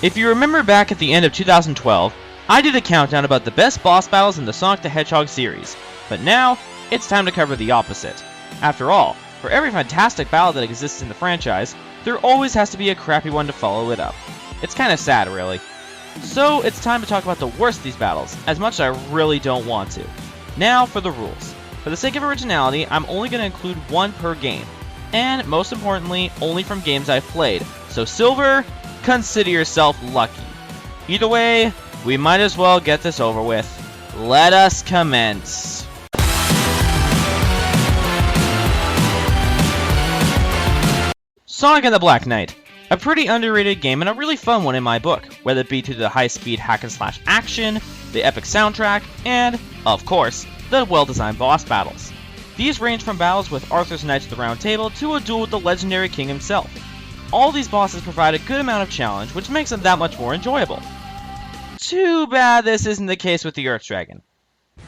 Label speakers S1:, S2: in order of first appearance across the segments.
S1: If you remember back at the end of 2012, I did a countdown about the best boss battles in the Sonic the Hedgehog series, but now, it's time to cover the opposite. After all, for every fantastic battle that exists in the franchise, there always has to be a crappy one to follow it up. It's kinda sad, really. So, it's time to talk about the worst of these battles, as much as I really don't want to. Now, for the rules. For the sake of originality, I'm only going to include one per game. And, most importantly, only from games I've played. So, Silver, consider yourself lucky. Either way, we might as well get this over with. Let us commence. Sonic and the Black Knight. A pretty underrated game and a really fun one in my book, whether it be through the high-speed hack-and-slash action, the epic soundtrack, and, of course, the well-designed boss battles. These range from battles with Arthur's Knights of the Round Table to a duel with the legendary king himself. All these bosses provide a good amount of challenge, which makes them that much more enjoyable. Too bad this isn't the case with the Earth Dragon.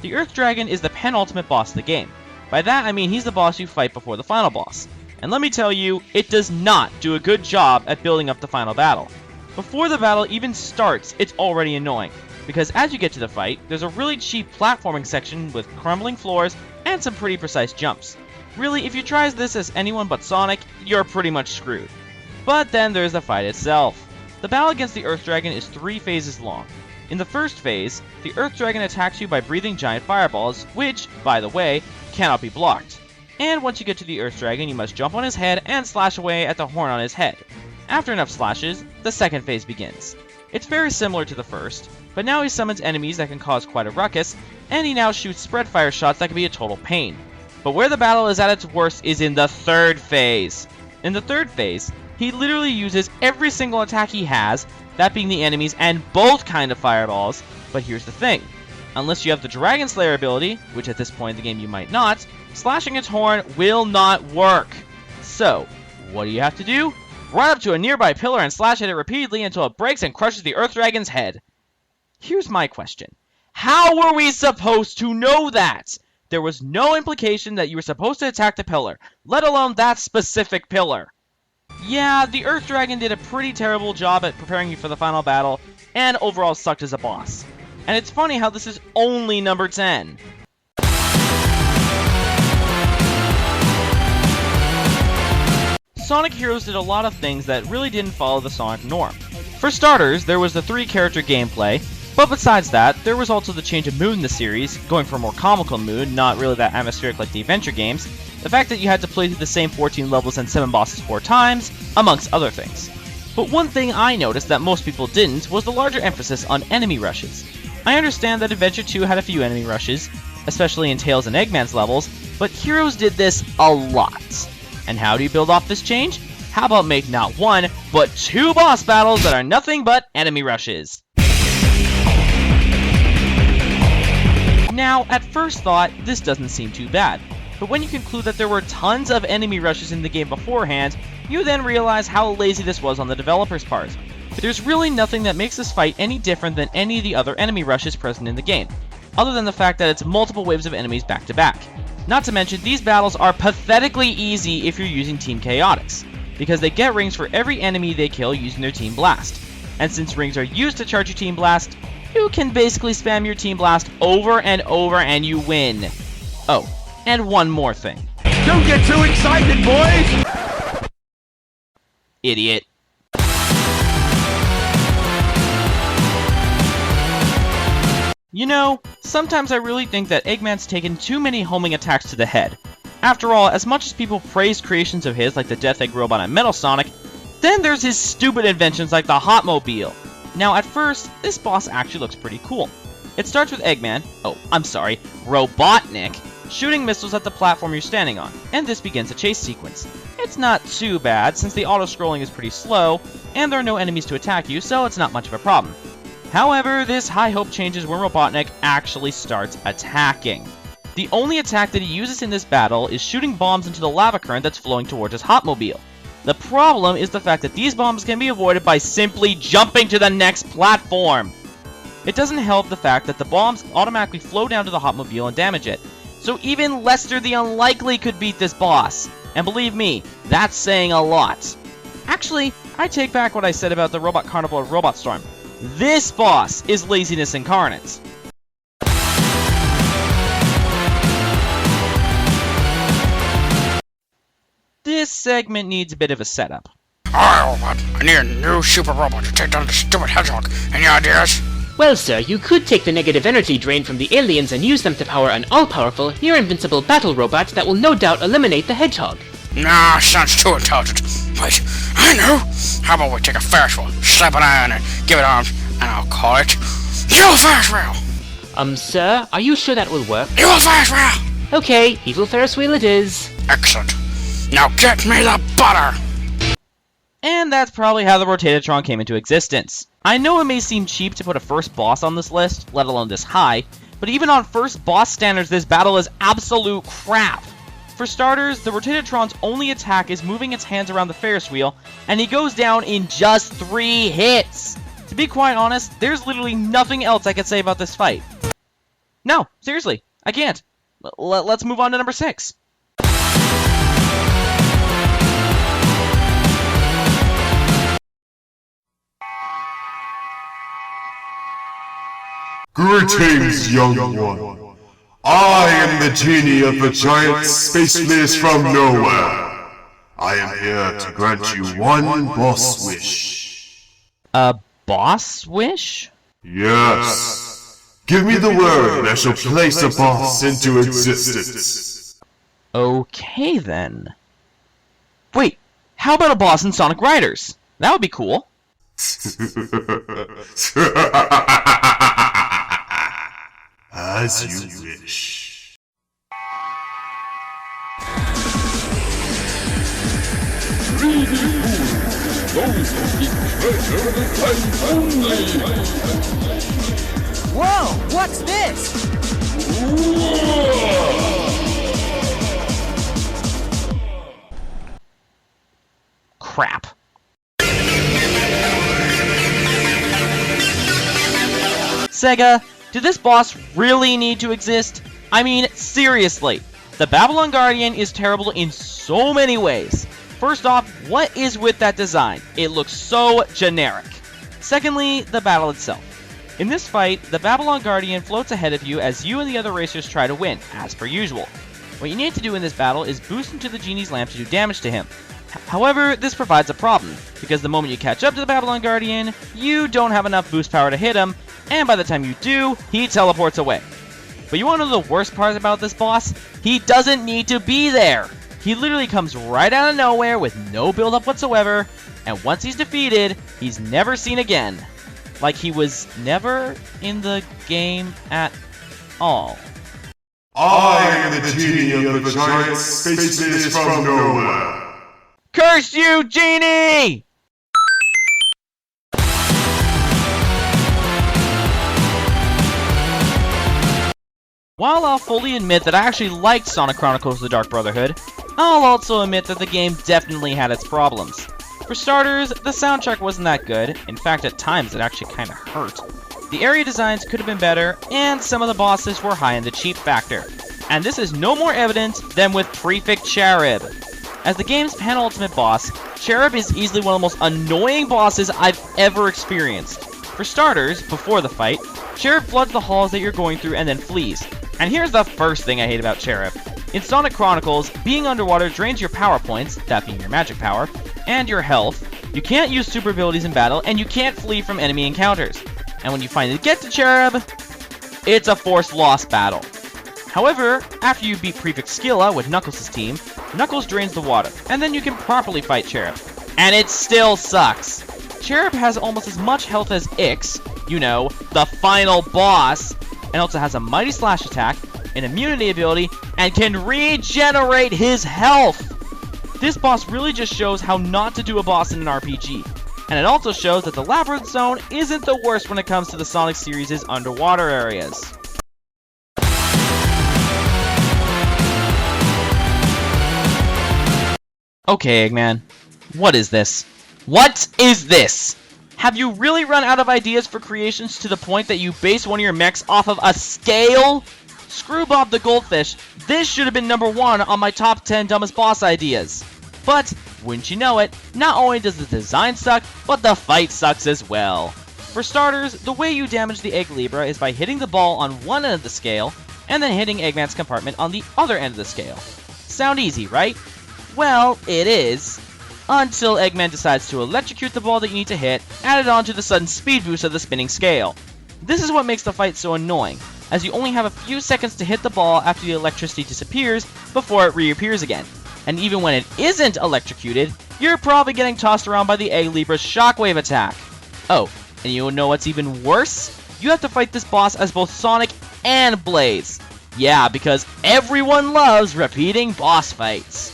S1: The Earth Dragon is the penultimate boss of the game. By that I mean he's the boss you fight before the final boss. And let me tell you, it does not do a good job at building up the final battle. Before the battle even starts, it's already annoying, because as you get to the fight, there's a really cheap platforming section with crumbling floors and some pretty precise jumps. Really, if you try this as anyone but Sonic, you're pretty much screwed. But then there's the fight itself. The battle against the Earth Dragon is 3 phases long. In the first phase, the Earth Dragon attacks you by breathing giant fireballs, which, by the way, cannot be blocked. And once you get to the Earth Dragon, you must jump on his head and slash away at the horn on his head. After enough slashes, the second phase begins. It's very similar to the first, but now he summons enemies that can cause quite a ruckus, and he now shoots spread fire shots that can be a total pain. But where the battle is at its worst is in the third phase. In the third phase, he literally uses every single attack he has, that being the enemies and both kind of fireballs, but here's the thing. Unless you have the Dragon Slayer ability, which at this point in the game you might not, slashing its horn will not work. So, what do you have to do? Run up to a nearby pillar and slash at it repeatedly until it breaks and crushes the Earth Dragon's head. Here's my question. How were we supposed to know that? There was no implication that you were supposed to attack the pillar, let alone that specific pillar. Yeah, the Earth Dragon did a pretty terrible job at preparing you for the final battle, and overall sucked as a boss. And it's funny how this is only number 10. Sonic Heroes did a lot of things that really didn't follow the Sonic norm. For starters, there was the 3-character gameplay, but besides that, there was also the change of mood in the series, going for a more comical mood, not really that atmospheric like the adventure games, the fact that you had to play through the same 14 levels and 7 bosses 4 times, amongst other things. But one thing I noticed that most people didn't was the larger emphasis on enemy rushes. I understand that Adventure 2 had a few enemy rushes, especially in Tails and Eggman's levels, but Heroes did this a lot. And how do you build off this change? How about make not 1, but 2 boss battles that are nothing but enemy rushes? Now, at first thought, this doesn't seem too bad, but when you conclude that there were tons of enemy rushes in the game beforehand, you then realize how lazy this was on the developers' part. There's really nothing that makes this fight any different than any of the other enemy rushes present in the game, other than the fact that it's multiple waves of enemies back to back. Not to mention, these battles are pathetically easy if you're using Team Chaotix, because they get rings for every enemy they kill using their Team Blast. And since rings are used to charge your Team Blast, you can basically spam your Team Blast over and over and you win. Oh, and one more thing.
S2: Don't get too excited, boys!
S1: Idiot. You know, sometimes I really think that Eggman's taken too many homing attacks to the head. After all, as much as people praise creations of his like the Death Egg Robot and Metal Sonic, then there's his stupid inventions like the Hotmobile. Now at first, this boss actually looks pretty cool. It starts with Eggman, Robotnik, shooting missiles at the platform you're standing on, and this begins a chase sequence. It's not too bad since the auto-scrolling is pretty slow, and there are no enemies to attack you, so it's not much of a problem. However, this high hope changes when Robotnik actually starts attacking. The only attack that he uses in this battle is shooting bombs into the lava current that's flowing towards his Hotmobile. The problem is the fact that these bombs can be avoided by simply jumping to the next platform. It doesn't help the fact that the bombs automatically flow down to the Hotmobile and damage it, so even Lester the Unlikely could beat this boss. And believe me, that's saying a lot. Actually, I take back what I said about the Robot Carnival of Robot Storm. This boss is laziness incarnate. This segment needs a bit of a setup.
S3: Oh, but I need a new super robot to take down the stupid hedgehog. Any ideas?
S4: Well, sir, you could take the negative energy drained from the aliens and use them to power an all-powerful, near-invincible battle robot that will no doubt eliminate the hedgehog.
S3: Nah, sounds too intelligent. Wait, I know! How about we take a Ferris wheel, slap an eye on it, give it arms, and I'll call it Evil Ferris Wheel!
S4: Sir, are you sure that will work?
S3: Evil Ferris Wheel!
S4: Okay, Evil Ferris Wheel it is.
S3: Excellent. Now get me the butter!
S1: And that's probably how the Rotatatron came into existence. I know it may seem cheap to put a first boss on this list, let alone this high, but even on first boss standards, this battle is absolute crap. For starters, the Rotatatron's only attack is moving its hands around the Ferris wheel, and he goes down in just 3 hits. To be quite honest, there's literally nothing else I could say about this fight. No, seriously, I can't. Let's move on to number 6.
S5: Greetings, young one. I am the genie of the giant space fleas from nowhere. I am here to grant you one boss wish.
S1: A boss wish?
S5: Yes. Give me the word and I shall place a boss into existence.
S1: Okay then. Wait, how about a boss in Sonic Riders? That would be cool.
S5: As you wish.
S6: Whoa, what's this?
S1: Crap. Sega, did this boss really need to exist? I mean, seriously. The Babylon Guardian is terrible in so many ways. First off, what is with that design? It looks so generic. Secondly, the battle itself. In this fight, the Babylon Guardian floats ahead of you as you and the other racers try to win, as per usual. What you need to do in this battle is boost into the genie's lamp to do damage to him. However, this provides a problem, because the moment you catch up to the Babylon Guardian, you don't have enough boost power to hit him, and by the time you do, he teleports away. But you want to know the worst part about this boss? He doesn't need to be there! He literally comes right out of nowhere with no build-up whatsoever, and once he's defeated, he's never seen again. Like he was never in the game at all.
S5: I am the genie of the giant space fleas from nowhere.
S1: Curse you, genie! While I'll fully admit that I actually liked Sonic Chronicles The Dark Brotherhood, I'll also admit that the game definitely had its problems. For starters, the soundtrack wasn't that good. In fact, at times it actually kinda hurt. The area designs could have been better, and some of the bosses were high in the cheap factor. And this is no more evident than with Prefect Cherub. As the game's penultimate boss, Cherub is easily one of the most annoying bosses I've ever experienced. For starters, before the fight, Cherub floods the halls that you're going through and then flees. And here's the first thing I hate about Cherub. In Sonic Chronicles, being underwater drains your power points, that being your magic power, and your health. You can't use super abilities in battle, and you can't flee from enemy encounters. And when you finally get to Cherub, it's a forced loss battle. However, after you beat Prefect Skilla with Knuckles' team, Knuckles drains the water, and then you can properly fight Cherub. And it still sucks. Cherub has almost as much health as Ix, you know, the final boss, and also has a Mighty Slash attack, an immunity ability, and can regenerate his health! This boss really just shows how not to do a boss in an RPG. And it also shows that the Labyrinth Zone isn't the worst when it comes to the Sonic series' underwater areas. Okay, Eggman. What is this? What is this? Have you really run out of ideas for creations to the point that you base one of your mechs off of a scale? Screw Bob the Goldfish, this should have been number 1 on my top 10 dumbest boss ideas. But, wouldn't you know it, not only does the design suck, but the fight sucks as well. For starters, the way you damage the Egg Libra is by hitting the ball on one end of the scale, and then hitting Eggman's compartment on the other end of the scale. Sound easy, right? Well, it is. Until Eggman decides to electrocute the ball that you need to hit, added on to the sudden speed boost of the spinning scale. This is what makes the fight so annoying, as you only have a few seconds to hit the ball after the electricity disappears before it reappears again. And even when it isn't electrocuted, you're probably getting tossed around by the Egg Libra's shockwave attack. Oh, and you know what's even worse? You have to fight this boss as both Sonic and Blaze. Yeah, because everyone loves repeating boss fights.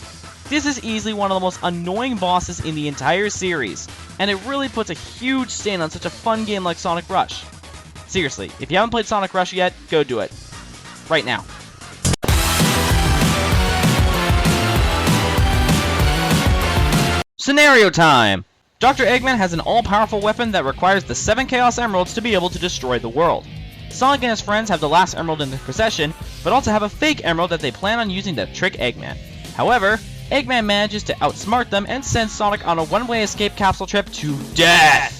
S1: This is easily one of the most annoying bosses in the entire series, and it really puts a huge stain on such a fun game like Sonic Rush. Seriously, if you haven't played Sonic Rush yet, go do it. Right now. Scenario time! Dr. Eggman has an all-powerful weapon that requires the 7 Chaos Emeralds to be able to destroy the world. Sonic and his friends have the last emerald in their possession, but also have a fake emerald that they plan on using to trick Eggman. However, Eggman manages to outsmart them and sends Sonic on a one-way escape capsule trip to death!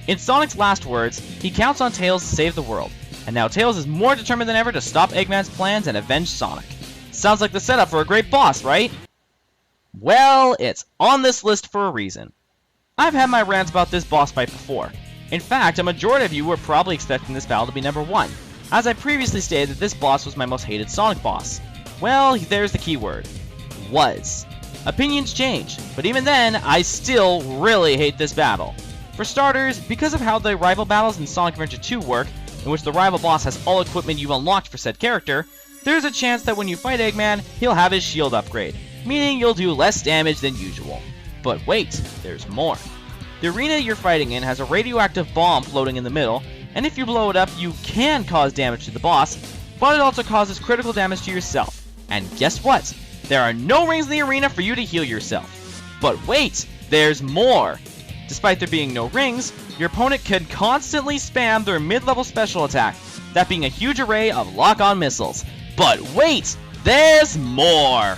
S1: In Sonic's last words, he counts on Tails to save the world, and now Tails is more determined than ever to stop Eggman's plans and avenge Sonic. Sounds like the setup for a great boss, right? Well, it's on this list for a reason. I've had my rants about this boss fight before. In fact, a majority of you were probably expecting this battle to be number 1, as I previously stated that this boss was my most hated Sonic boss. Well, there's the key word. Was. Opinions change, but even then, I still really hate this battle. For starters, because of how the rival battles in Sonic Adventure 2 work, in which the rival boss has all equipment you've unlocked for said character, there's a chance that when you fight Eggman, he'll have his shield upgrade, meaning you'll do less damage than usual. But wait, there's more. The arena you're fighting in has a radioactive bomb floating in the middle, and if you blow it up, you can cause damage to the boss, but it also causes critical damage to yourself. And guess what? There are no rings in the arena for you to heal yourself. But wait, there's more! Despite there being no rings, your opponent can constantly spam their mid-level special attack, that being a huge array of lock-on missiles. But wait, there's more!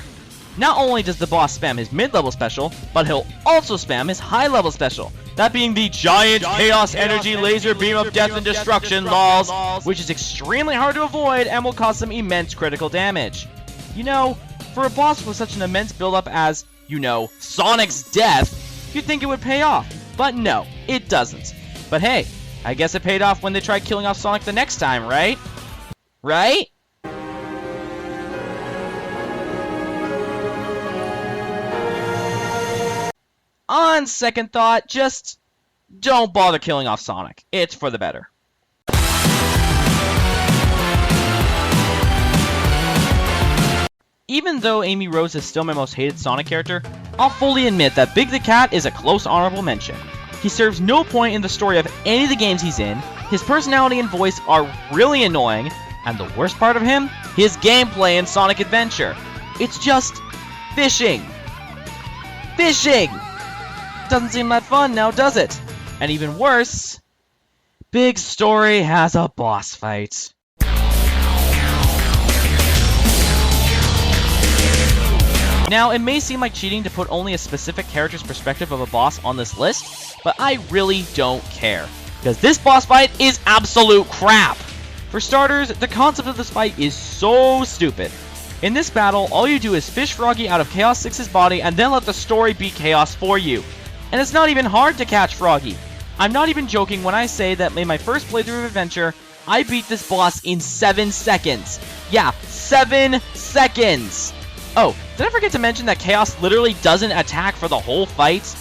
S1: Not only does the boss spam his mid-level special, but he'll also spam his high-level special, that being the Giant Chaos Energy Laser Beam of Death and Destruction, lols, which is extremely hard to avoid and will cause some immense critical damage. You know, for a boss with such an immense build-up as, you know, Sonic's death, you'd think it would pay off, but no, it doesn't. But hey, I guess it paid off when they tried killing off Sonic the next time, right? Right? On second thought, just don't bother killing off Sonic. It's for the better. Even though Amy Rose is still my most hated Sonic character, I'll fully admit that Big the Cat is a close honorable mention. He serves no point in the story of any of the games he's in, his personality and voice are really annoying, and the worst part of him? His gameplay in Sonic Adventure. It's just fishing. Fishing! Doesn't seem that fun now, does it? And even worse, Big Story has a boss fight. Now, it may seem like cheating to put only a specific character's perspective of a boss on this list, but I really don't care, because this boss fight is absolute crap! For starters, the concept of this fight is so stupid. In this battle, all you do is fish Froggy out of Chaos 6's body and then let the story beat Chaos for you. And it's not even hard to catch Froggy. I'm not even joking when I say that in my first playthrough of Adventure, I beat this boss in 7 seconds. Yeah, 7 seconds! Oh, did I forget to mention that Chaos literally doesn't attack for the whole fight?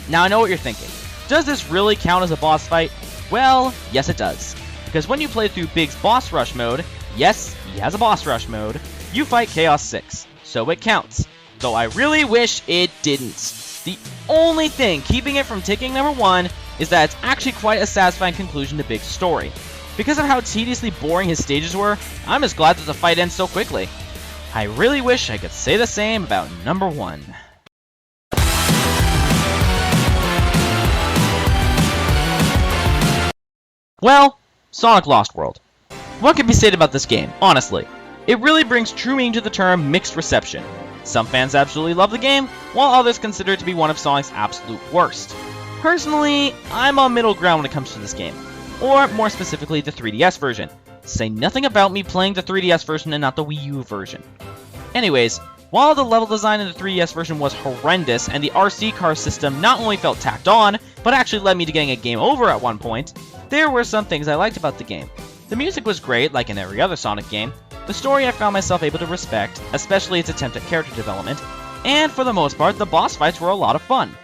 S1: Now I know what you're thinking. Does this really count as a boss fight? Well, yes it does. Because when you play through Big's Boss Rush mode, yes, he has a Boss Rush mode, you fight Chaos 6. So it counts. Though I really wish it didn't. The only thing keeping it from taking number 1 is that it's actually quite a satisfying conclusion to Big's story. Because of how tediously boring his stages were, I'm just glad that the fight ends so quickly. I really wish I could say the same about number 1. Well, Sonic Lost World. What can be said about this game, honestly? It really brings true meaning to the term mixed reception. Some fans absolutely love the game, while others consider it to be one of Sonic's absolute worst. Personally, I'm on middle ground when it comes to this game, or more specifically the 3DS version. Say nothing about me playing the 3DS version and not the Wii U version. Anyways, while the level design in the 3DS version was horrendous and the RC car system not only felt tacked on, but actually led me to getting a game over at one point, there were some things I liked about the game. The music was great, like in every other Sonic game. The story I found myself able to respect, especially its attempt at character development, and for the most part, the boss fights were a lot of fun.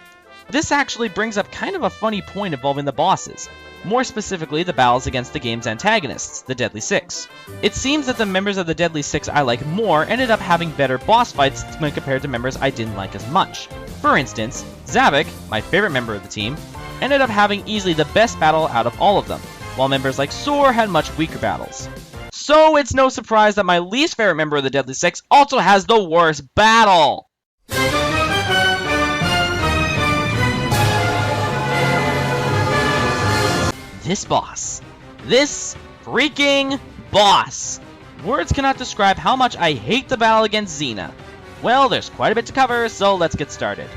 S1: This actually brings up kind of a funny point involving the bosses. More specifically, the battles against the game's antagonists, the Deadly Six. It seems that the members of the Deadly Six I like more ended up having better boss fights when compared to members I didn't like as much. For instance, Zavok, my favorite member of the team, ended up having easily the best battle out of all of them, while members like Soar had much weaker battles. So it's no surprise that my least favorite member of the Deadly Six also has the worst battle! This boss. This freaking boss. Words cannot describe how much I hate the battle against Xena. Well, there's quite a bit to cover, so let's get started.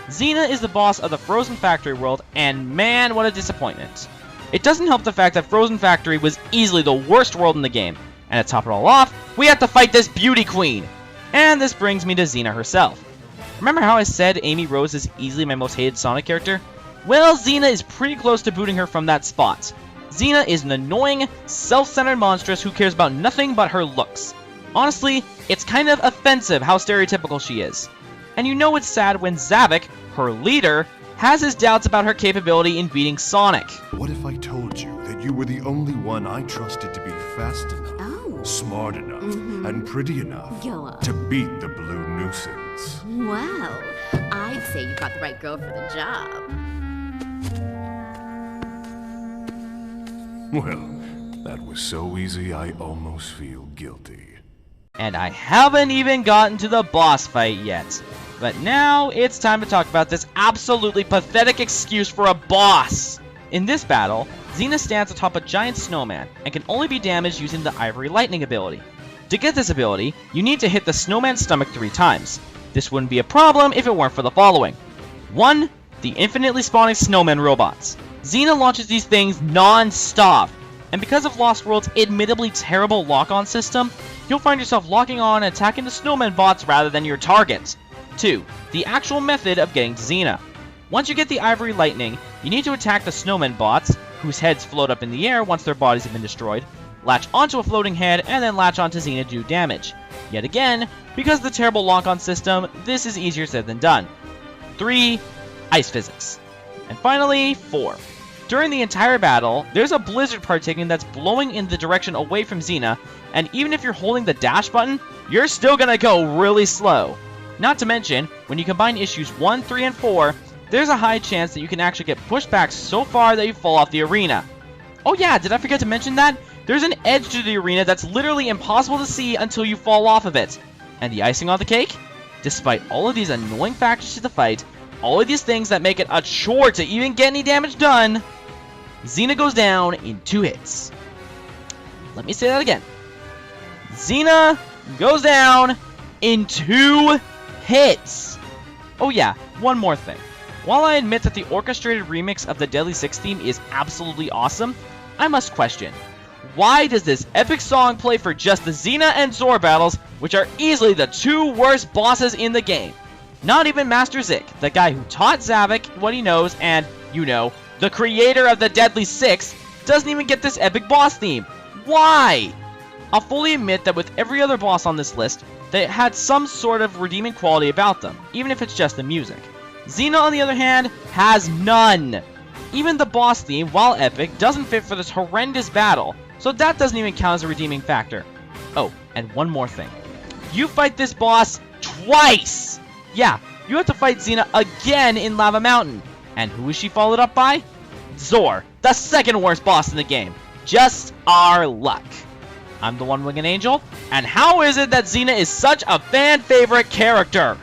S1: Xena is the boss of the Frozen Factory world, and man, what a disappointment. It doesn't help the fact that Frozen Factory was easily the worst world in the game, and to top it all off, we have to fight this beauty queen. And this brings me to Xena herself. Remember how I said Amy Rose is easily my most hated Sonic character? Well, Xena is pretty close to booting her from that spot. Xena is an annoying, self-centered monstress who cares about nothing but her looks. Honestly, it's kind of offensive how stereotypical she is. And you know it's sad when Zavok, her leader, has his doubts about her capability in beating Sonic.
S6: What if I told you that you were the only one I trusted to be fast enough, smart enough, and pretty enough
S7: Go on.
S6: to beat the blue nuisance?
S7: Well, I'd say you got the right girl for the job.
S6: Well, that was so easy I almost feel guilty.
S1: And I haven't even gotten to the boss fight yet. But now it's time to talk about this absolutely pathetic excuse for a boss. In this battle, Xena stands atop a giant snowman and can only be damaged using the Ivory Lightning ability. To get this ability, you need to hit the snowman's stomach 3 times. This wouldn't be a problem if it weren't for the following. 1. The infinitely spawning snowman robots. Xena launches these things non-stop, and because of Lost World's admittedly terrible lock-on system, you'll find yourself locking on and attacking the snowman bots rather than your targets. 2. The actual method of getting to Xena. Once you get the Ivory Lightning, you need to attack the snowman bots, whose heads float up in the air once their bodies have been destroyed, latch onto a floating head, and then latch onto Xena to do damage. Yet again, because of the terrible lock-on system, this is easier said than done. 3. Ice physics. And finally, 4. During the entire battle, there's a blizzard partaking that's blowing in the direction away from Xena, and even if you're holding the dash button, you're still gonna go really slow. Not to mention, when you combine issues 1, 3, and 4, there's a high chance that you can actually get pushed back so far that you fall off the arena. Oh yeah, did I forget to mention that? There's an edge to the arena that's literally impossible to see until you fall off of it. And the icing on the cake? Despite all of these annoying factors to the fight, all of these things that make it a chore to even get any damage done, Xena goes down in 2 hits. Let me say that again. Xena goes down in 2 hits. Oh yeah, one more thing. While I admit that the orchestrated remix of the Deadly Six theme is absolutely awesome, I must question, why does this epic song play for just the Xena and Zor battles, which are easily the 2 worst bosses in the game? Not even Master Zik, the guy who taught Zavok what he knows and, you know, the creator of the Deadly Six, doesn't even get this epic boss theme. Why? I'll fully admit that with every other boss on this list, they had some sort of redeeming quality about them, even if it's just the music. Xena, on the other hand, has none. Even the boss theme, while epic, doesn't fit for this horrendous battle, so that doesn't even count as a redeeming factor. Oh, and one more thing. You fight this boss twice! Yeah, you have to fight Xena again in Lava Mountain. And who is she followed up by? Zor, the second worst boss in the game. Just our luck. I'm the One-Winged Angel, and how is it that Xena is such a fan favorite character?